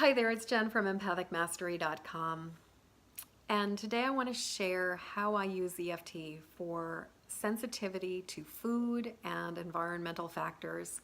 Hi there, it's Jen from EmpathicMastery.com, and today I want to share how I use EFT for sensitivity to food and environmental factors,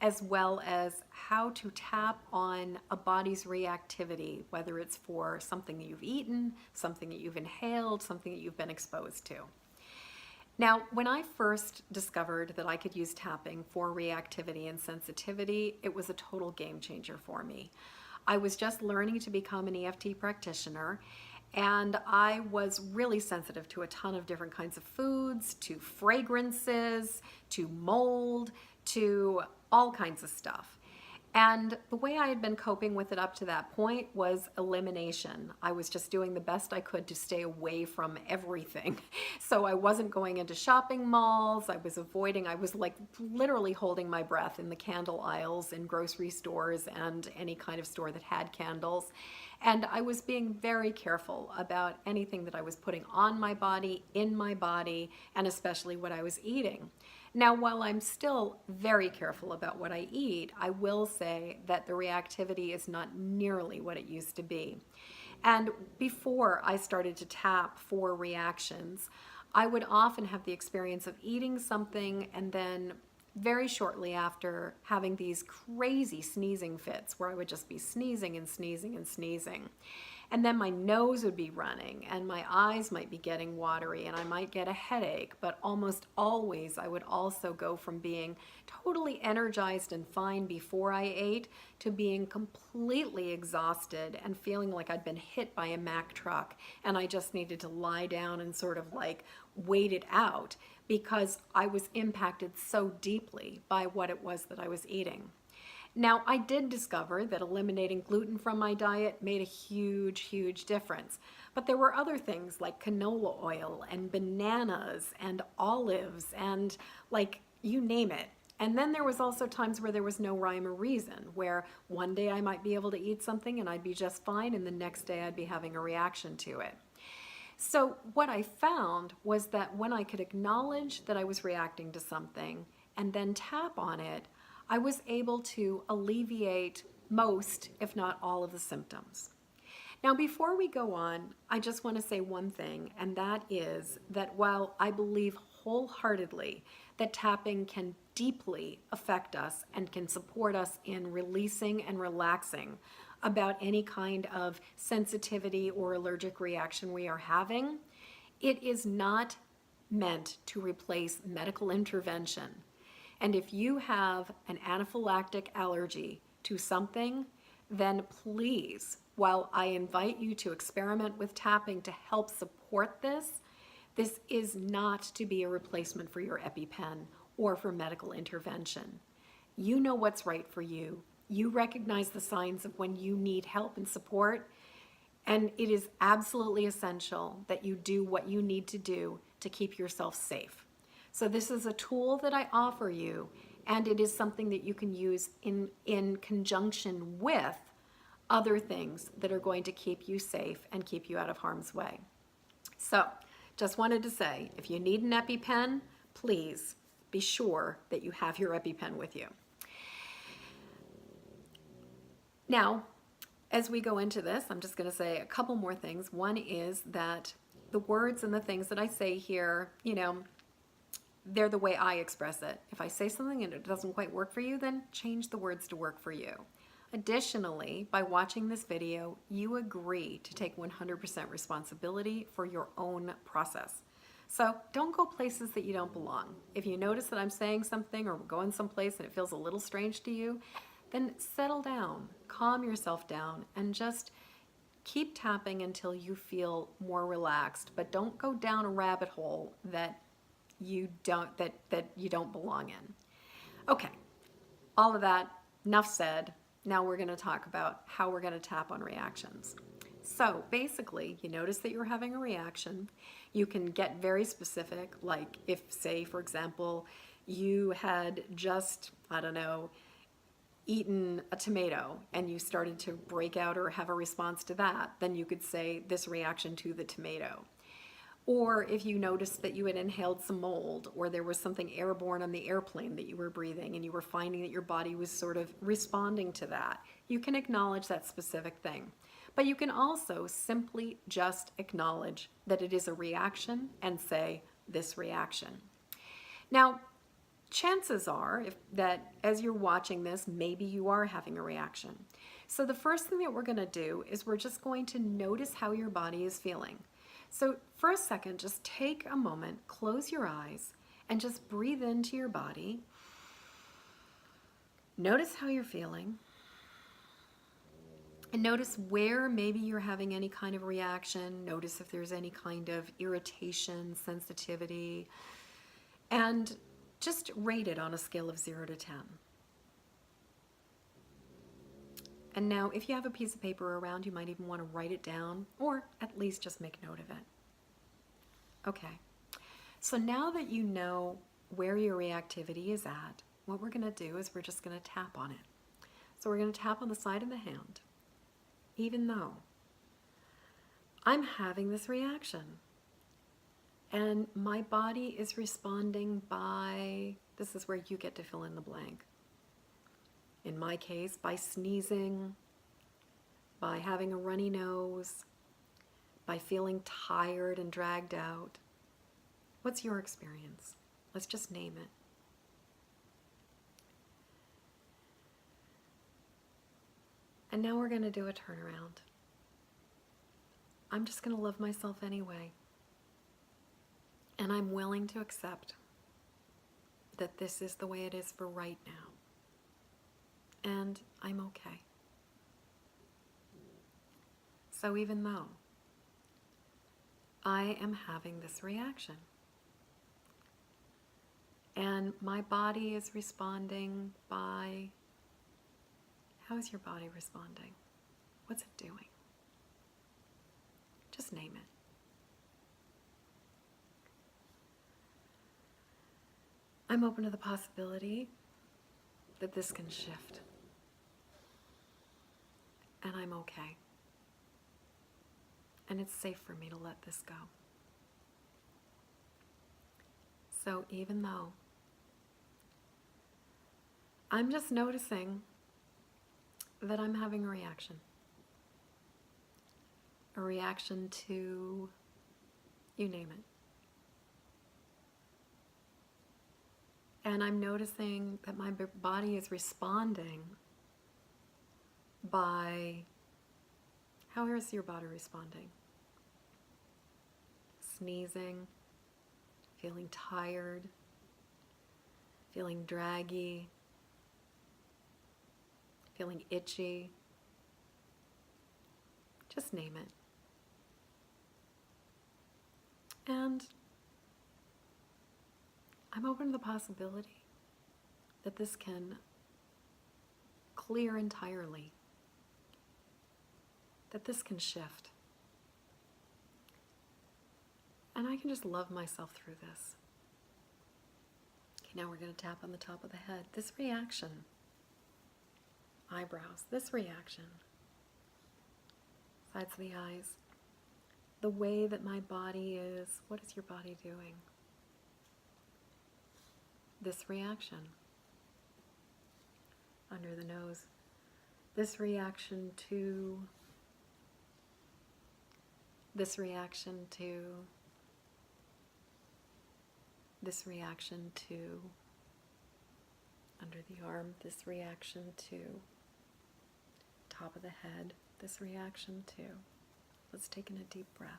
as well as how to tap on a body's reactivity, whether it's for something that you've eaten, something that you've inhaled, something that you've been exposed to. Now, when I first discovered that I could use tapping for reactivity and sensitivity, it was a total game changer for me. I was just learning to become an EFT practitioner, and I was really sensitive to a ton of different kinds of foods, to fragrances, to mold, to all kinds of stuff. And the way I had been coping with it up to that point was elimination. I was just doing the best I could to stay away from everything. So I wasn't going into shopping malls. I was like literally holding my breath in the candle aisles in grocery stores and any kind of store that had candles. And I was being very careful about anything that I was putting on my body, in my body, and especially what I was eating. Now, while I'm still very careful about what I eat, I will say that the reactivity is not nearly what it used to be. And before I started to tap for reactions, I would often have the experience of eating something and then very shortly after having these crazy sneezing fits where I would just be sneezing and sneezing and sneezing. And then my nose would be running and my eyes might be getting watery and I might get a headache, but almost always I would also go from being totally energized and fine before I ate to being completely exhausted and feeling like I'd been hit by a Mack truck and I just needed to lie down and sort of like wait it out because I was impacted so deeply by what it was that I was eating. Now, I did discover that eliminating gluten from my diet made a huge, huge difference. But there were other things like canola oil and bananas and olives and like you name it. And then there was also times where there was no rhyme or reason, where one day I might be able to eat something and I'd be just fine, and the next day I'd be having a reaction to it. So what I found was that when I could acknowledge that I was reacting to something and then tap on it, I was able to alleviate most, if not all, of the symptoms. Now, before we go on, I just want to say one thing, and that is that while I believe wholeheartedly that tapping can deeply affect us and can support us in releasing and relaxing about any kind of sensitivity or allergic reaction we are having, it is not meant to replace medical intervention. And if you have an anaphylactic allergy to something, then please, while I invite you to experiment with tapping to help support this, this is not to be a replacement for your EpiPen or for medical intervention. You know what's right for you. You recognize the signs of when you need help and support, and it is absolutely essential that you do what you need to do to keep yourself safe. So this is a tool that I offer you, and it is something that you can use in conjunction with other things that are going to keep you safe and keep you out of harm's way. So just wanted to say, if you need an EpiPen, please be sure that you have your EpiPen with you. Now, as we go into this, I'm just going to say a couple more things. One is that the words and the things that I say here, they're the way I express it. If I say something and it doesn't quite work for you, then change the words to work for you. Additionally, by watching this video, you agree to take 100% responsibility for your own process. So don't go places that you don't belong. If you notice that I'm saying something or we're going someplace and it feels a little strange to you, then settle down, calm yourself down, and just keep tapping until you feel more relaxed. But don't go down a rabbit hole that you don't belong in. Okay, all of that, enough said. Now we're going to talk about how we're going to tap on reactions. So basically, you notice that you're having a reaction. You can get very specific, like if, say, for example, you had just, I don't know, eaten a tomato and you started to break out or have a response to that, then you could say this reaction to the tomato. Or if you noticed that you had inhaled some mold, or there was something airborne on the airplane that you were breathing and you were finding that your body was sort of responding to that, you can acknowledge that specific thing. But you can also simply just acknowledge that it is a reaction and say, this reaction. Now, chances are that as you're watching this, maybe you are having a reaction. So the first thing that we're going to do is we're just going to notice how your body is feeling. So for a second, just take a moment, close your eyes, and just breathe into your body. Notice how you're feeling. And notice where maybe you're having any kind of reaction. Notice if there's any kind of irritation, sensitivity. And just rate it on a scale of 0 to 10. And now, if you have a piece of paper around, you might even want to write it down, or at least just make note of it. Okay, so now that you know where your reactivity is at, what we're going to do is we're just going to tap on it. So we're going to tap on the side of the hand, even though I'm having this reaction. And my body is responding by, this is where you get to fill in the blank. In my case, by sneezing, by having a runny nose, by feeling tired and dragged out. What's your experience? Let's just name it. And now we're going to do a turnaround. I'm just going to love myself anyway. And I'm willing to accept that this is the way it is for right now. And I'm okay. So even though I am having this reaction, and my body is responding by, how is your body responding? What's it doing? Just name it. I'm open to the possibility that this can shift. And I'm okay. And it's safe for me to let this go. So even though I'm just noticing that I'm having a reaction to, you name it. And I'm noticing that my body is responding by, how is your body responding? Sneezing, feeling tired, feeling draggy, feeling itchy. Just name it. And I'm open to the possibility that this can clear entirely, that this can shift. And I can just love myself through this. Okay, now we're going to tap on the top of the head. This reaction, eyebrows, this reaction, sides of the eyes, the way that my body is, what is your body doing? This reaction, under the nose, this reaction to, this reaction to, this reaction to, under the arm, this reaction to, top of the head, this reaction to. Let's take in a deep breath.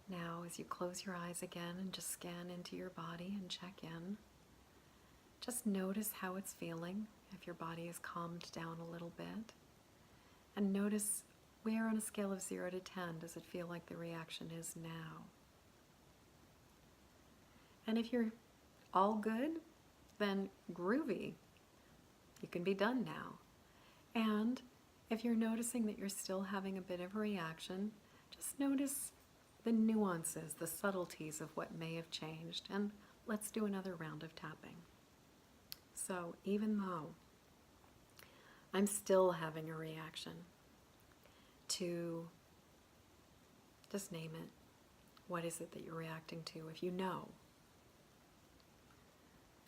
Now, as you close your eyes again and just scan into your body and check in, just notice how it's feeling, if your body is calmed down a little bit. And notice where on a scale of 0 to 10 does it feel like the reaction is now. And if you're all good, then groovy. You can be done now. And if you're noticing that you're still having a bit of a reaction, just notice the nuances, the subtleties of what may have changed. And let's do another round of tapping. So even though I'm still having a reaction, to just name it. What is it that you're reacting to if you know?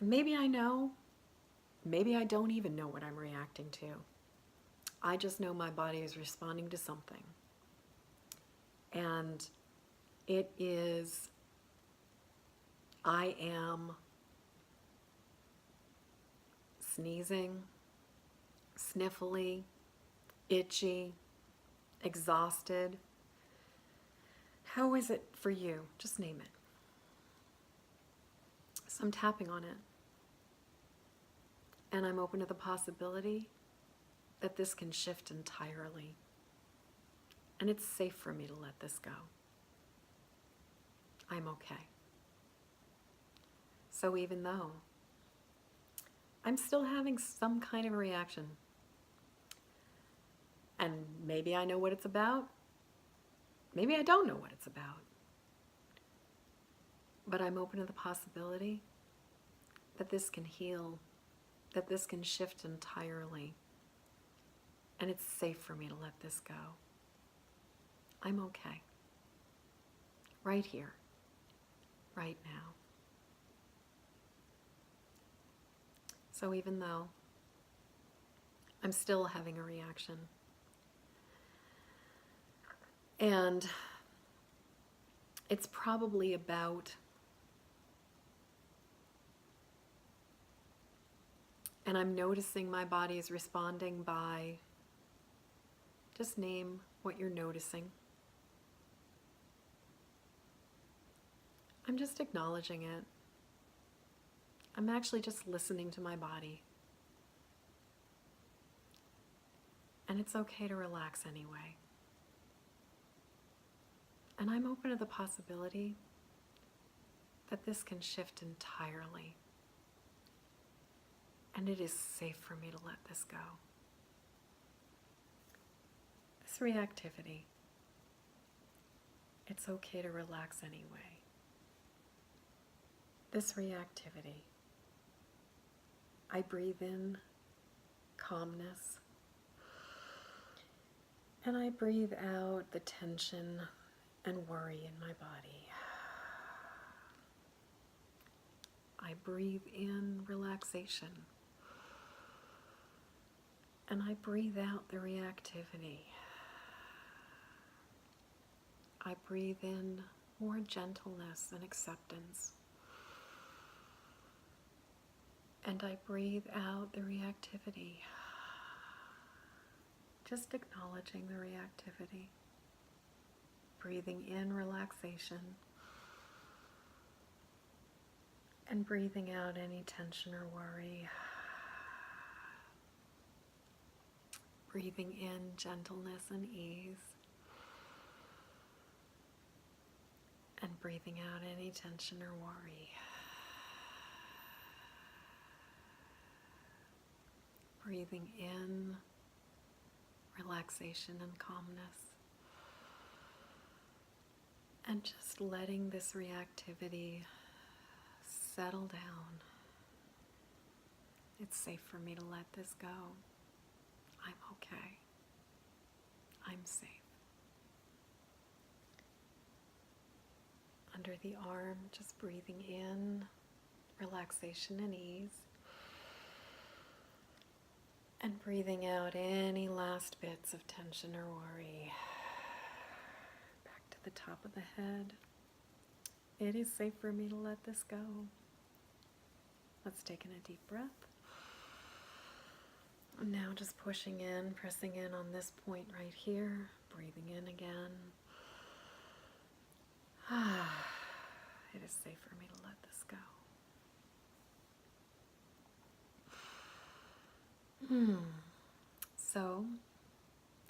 Maybe I know, maybe I don't even know what I'm reacting to. I just know my body is responding to something. And it is, I am sneezing, sniffly, itchy, exhausted. How is it for you? Just name it. So I'm tapping on it. And I'm open to the possibility that this can shift entirely. And it's safe for me to let this go. I'm okay. So even though I'm still having some kind of a reaction, and maybe I know what it's about, maybe I don't know what it's about, but I'm open to the possibility that this can heal, that this can shift entirely, and it's safe for me to let this go. I'm okay. Right here, right now. So even though I'm still having a reaction, and it's probably about, and I'm noticing my body is responding by, just name what you're noticing. I'm just acknowledging it. I'm actually just listening to my body. And it's okay to relax anyway. And I'm open to the possibility that this can shift entirely. And it is safe for me to let this go. This reactivity, it's okay to relax anyway. This reactivity, I breathe in calmness, and I breathe out the tension and worry in my body. I breathe in relaxation, and I breathe out the reactivity. I breathe in more gentleness and acceptance. And I breathe out the reactivity. Just acknowledging the reactivity. Breathing in relaxation. And breathing out any tension or worry. Breathing in gentleness and ease. And breathing out any tension or worry. Breathing in relaxation and calmness. And just letting this reactivity settle down. It's safe for me to let this go. I'm okay. I'm safe. Under the arm, just breathing in relaxation and ease. And breathing out any last bits of tension or worry. Back to the top of the head. It is safe for me to let this go. Let's take in a deep breath. And now just pushing in, pressing in on this point right here. Breathing in again. It is safe for me to let this go. So,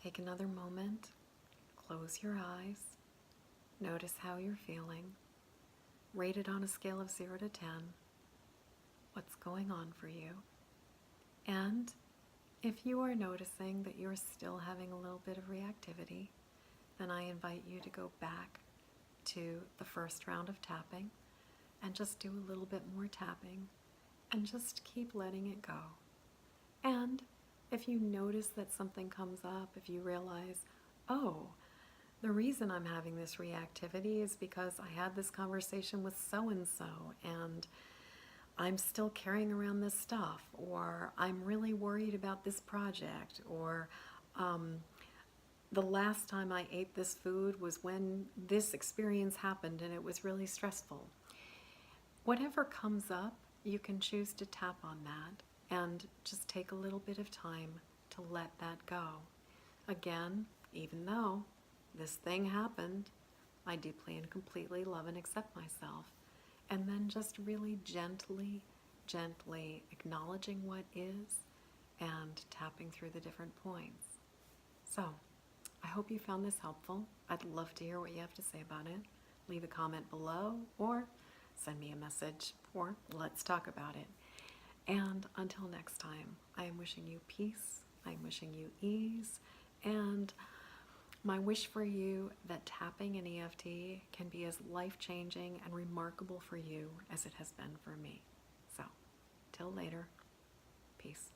take another moment, close your eyes, notice how you're feeling, rate it on a scale of 0 to 10, what's going on for you, and if you are noticing that you're still having a little bit of reactivity, then I invite you to go back to the first round of tapping and just do a little bit more tapping and just keep letting it go. And if you notice that something comes up, if you realize, oh, the reason I'm having this reactivity is because I had this conversation with so-and-so and I'm still carrying around this stuff, or I'm really worried about this project, or the last time I ate this food was when this experience happened and it was really stressful. Whatever comes up, you can choose to tap on that and just take a little bit of time to let that go. Again, even though this thing happened, I deeply and completely love and accept myself. And then just really gently, gently acknowledging what is and tapping through the different points. So, I hope you found this helpful. I'd love to hear what you have to say about it. Leave a comment below or send me a message or let's talk about it. And until next time, I am wishing you peace, I am wishing you ease, and my wish for you that tapping an EFT can be as life-changing and remarkable for you as it has been for me. So, till later, peace.